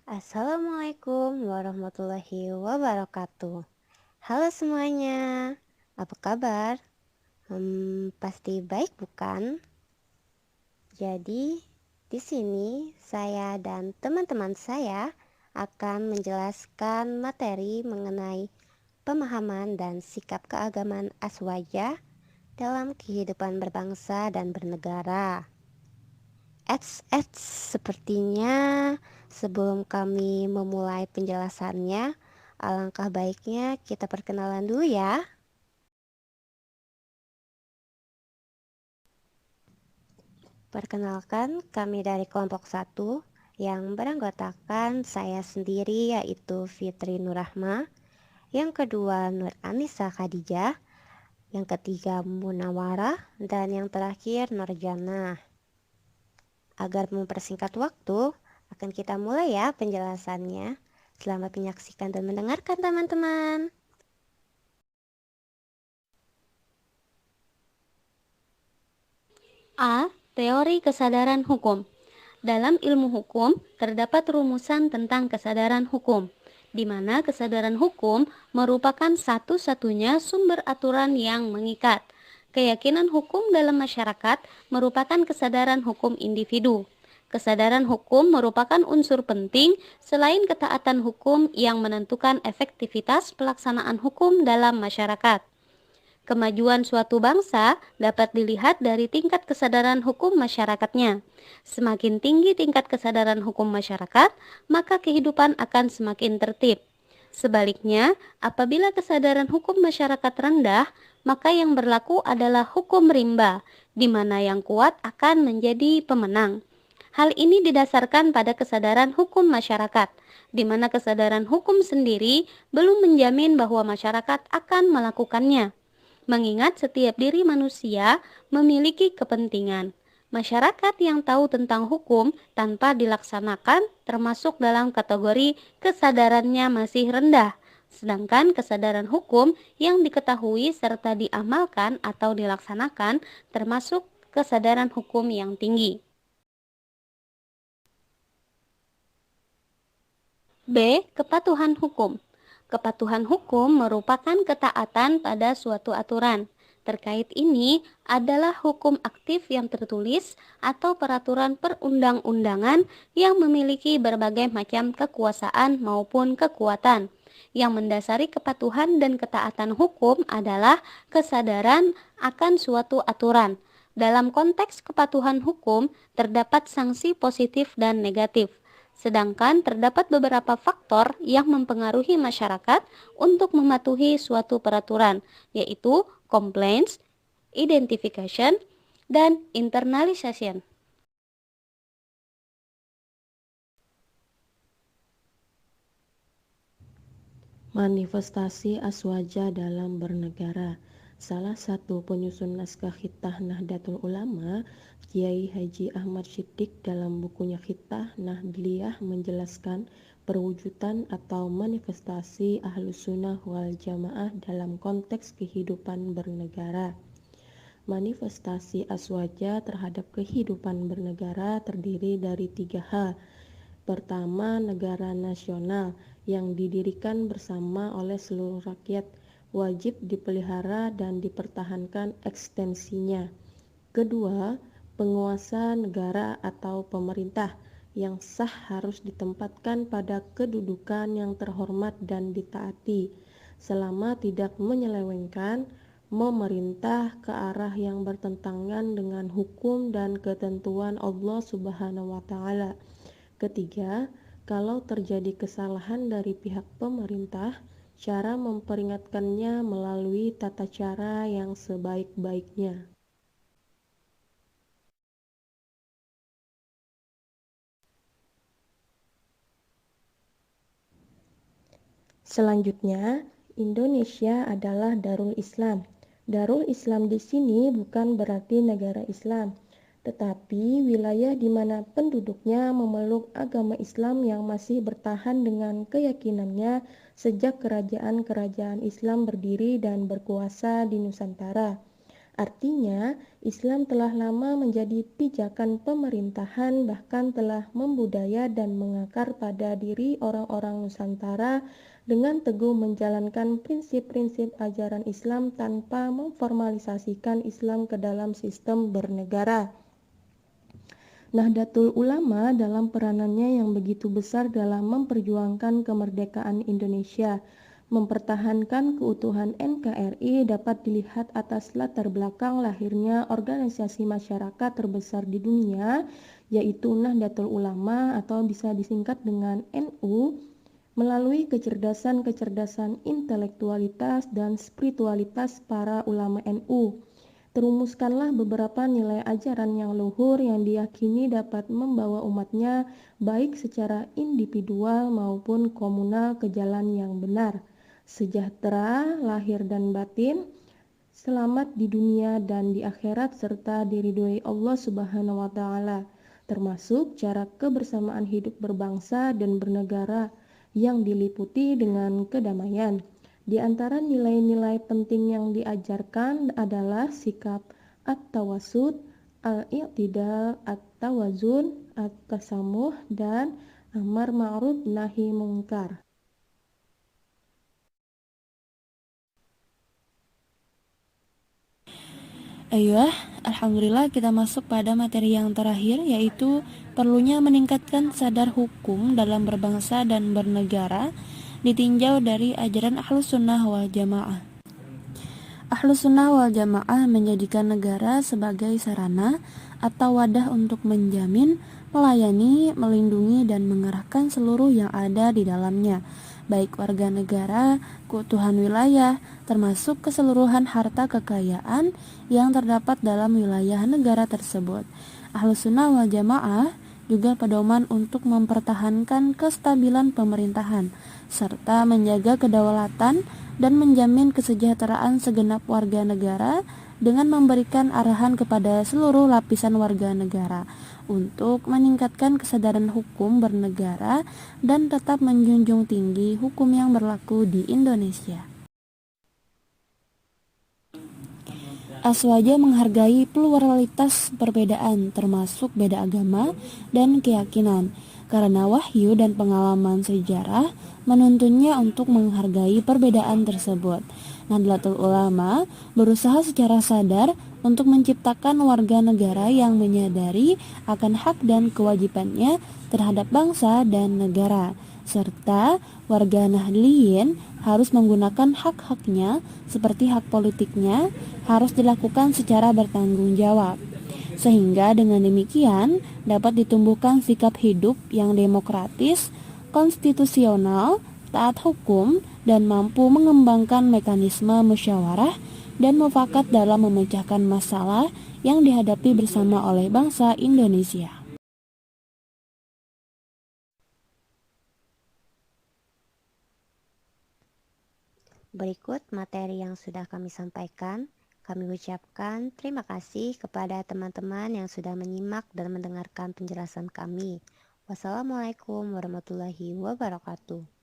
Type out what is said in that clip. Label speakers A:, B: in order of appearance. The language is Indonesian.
A: Assalamualaikum warahmatullahi wabarakatuh. Halo semuanya, apa kabar? Pasti baik bukan? Jadi, di sini saya dan teman-teman saya akan menjelaskan materi mengenai pemahaman dan sikap keagamaan Aswaja dalam kehidupan berbangsa dan bernegara. Sepertinya sebelum kami memulai penjelasannya, alangkah baiknya kita perkenalan dulu ya. Perkenalkan, kami dari kelompok 1 yang beranggotakan saya sendiri yaitu Fitri Nurrahma, yang kedua Nur Anissa Khadijah, yang ketiga Munawarah, dan yang terakhir Nurjana. Agar mempersingkat waktu, akan kita mulai ya penjelasannya. Selamat menyaksikan dan mendengarkan teman-teman.
B: A. Teori kesadaran hukum. Dalam ilmu hukum, terdapat rumusan tentang kesadaran hukum, di mana kesadaran hukum merupakan satu-satunya sumber aturan yang mengikat. Keyakinan hukum dalam masyarakat merupakan kesadaran hukum individu. Kesadaran hukum merupakan unsur penting selain ketaatan hukum yang menentukan efektivitas pelaksanaan hukum dalam masyarakat. Kemajuan suatu bangsa dapat dilihat dari tingkat kesadaran hukum masyarakatnya. Semakin tinggi tingkat kesadaran hukum masyarakat, maka kehidupan akan semakin tertib. Sebaliknya, apabila kesadaran hukum masyarakat rendah, maka yang berlaku adalah hukum rimba, di mana yang kuat akan menjadi pemenang. Hal ini didasarkan pada kesadaran hukum masyarakat, di mana kesadaran hukum sendiri belum menjamin bahwa masyarakat akan melakukannya. Mengingat setiap diri manusia memiliki kepentingan. Masyarakat yang tahu tentang hukum tanpa dilaksanakan termasuk dalam kategori kesadarannya masih rendah, sedangkan kesadaran hukum yang diketahui serta diamalkan atau dilaksanakan termasuk kesadaran hukum yang tinggi. B. Kepatuhan hukum. Kepatuhan hukum merupakan ketaatan pada suatu aturan. Terkait ini adalah hukum aktif yang tertulis atau peraturan perundang-undangan yang memiliki berbagai macam kekuasaan maupun kekuatan. Yang mendasari kepatuhan dan ketaatan hukum adalah kesadaran akan suatu aturan. Dalam konteks kepatuhan hukum, terdapat sanksi positif dan negatif. Sedangkan terdapat beberapa faktor yang mempengaruhi masyarakat untuk mematuhi suatu peraturan, yaitu complaints, identification, dan internalization.
C: Manifestasi Aswaja dalam bernegara. Salah satu penyusun naskah Khitah Nahdlatul Ulama, Kiai Haji Ahmad Shiddiq dalam bukunya Khitah Nahdliyah menjelaskan perwujudan atau manifestasi Ahlus Sunnah wal Jamaah dalam konteks kehidupan bernegara. Manifestasi Aswaja terhadap kehidupan bernegara terdiri dari 3 hal. Pertama, negara nasional yang didirikan bersama oleh seluruh rakyat wajib dipelihara dan dipertahankan ekstensinya. Kedua, penguasa negara atau pemerintah yang sah harus ditempatkan pada kedudukan yang terhormat dan ditaati selama tidak menyelewengkan, memerintah ke arah yang bertentangan dengan hukum dan ketentuan Allah Subhanahu wa taala. Ketiga, kalau terjadi kesalahan dari pihak pemerintah, cara memperingatkannya melalui tata cara yang sebaik-baiknya. Selanjutnya, Indonesia adalah Darul Islam. Darul Islam di sini bukan berarti negara Islam, tetapi wilayah di mana penduduknya memeluk agama Islam yang masih bertahan dengan keyakinannya sejak kerajaan-kerajaan Islam berdiri dan berkuasa di Nusantara. Artinya, Islam telah lama menjadi pijakan pemerintahan, bahkan telah membudaya dan mengakar pada diri orang-orang Nusantara dengan teguh menjalankan prinsip-prinsip ajaran Islam tanpa memformalisasikan Islam ke dalam sistem bernegara. Nahdlatul Ulama dalam peranannya yang begitu besar dalam memperjuangkan kemerdekaan Indonesia, mempertahankan keutuhan NKRI dapat dilihat atas latar belakang lahirnya organisasi masyarakat terbesar di dunia, yaitu Nahdlatul Ulama atau bisa disingkat dengan NU, melalui kecerdasan-kecerdasan intelektualitas dan spiritualitas para ulama NU. Terumuskanlah beberapa nilai ajaran yang luhur yang diyakini dapat membawa umatnya baik secara individual maupun komunal ke jalan yang benar, sejahtera lahir dan batin, selamat di dunia dan di akhirat serta diridhoi Allah Subhanahu wa taala, termasuk cara kebersamaan hidup berbangsa dan bernegara yang diliputi dengan kedamaian. Di antara nilai-nilai penting yang diajarkan adalah sikap at-tawasud, al-i'tidal, at-tawazun, at-tasamuh, dan amar ma'ruf nahi mungkar.
D: Ayo, alhamdulillah kita masuk pada materi yang terakhir, yaitu perlunya meningkatkan sadar hukum dalam berbangsa dan bernegara ditinjau dari ajaran Ahlus Sunnah wal Jamaah. Ahlus Sunnah wal Jamaah menjadikan negara sebagai sarana atau wadah untuk menjamin, melayani, melindungi, dan mengarahkan seluruh yang ada di dalamnya, baik warga negara, keutuhan wilayah, termasuk keseluruhan harta kekayaan yang terdapat dalam wilayah negara tersebut. Ahlus Sunnah wal Jamaah juga pedoman untuk mempertahankan kestabilan pemerintahan, serta menjaga kedaulatan dan menjamin kesejahteraan segenap warga negara dengan memberikan arahan kepada seluruh lapisan warga negara untuk meningkatkan kesadaran hukum bernegara dan tetap menjunjung tinggi hukum yang berlaku di Indonesia. Aswaja menghargai pluralitas perbedaan termasuk beda agama dan keyakinan, karena wahyu dan pengalaman sejarah menuntunnya untuk menghargai perbedaan tersebut. Nahdlatul Ulama berusaha secara sadar untuk menciptakan warga negara yang menyadari akan hak dan kewajibannya terhadap bangsa dan negara, serta warga Nahdliyin harus menggunakan hak-haknya seperti hak politiknya harus dilakukan secara bertanggung jawab. Sehingga dengan demikian dapat ditumbuhkan sikap hidup yang demokratis, konstitusional, taat hukum, dan mampu mengembangkan mekanisme musyawarah dan mufakat dalam memecahkan masalah yang dihadapi bersama oleh bangsa Indonesia.
A: Berikut materi yang sudah kami sampaikan. Kami ucapkan terima kasih kepada teman-teman yang sudah menyimak dan mendengarkan penjelasan kami. Wassalamualaikum warahmatullahi wabarakatuh.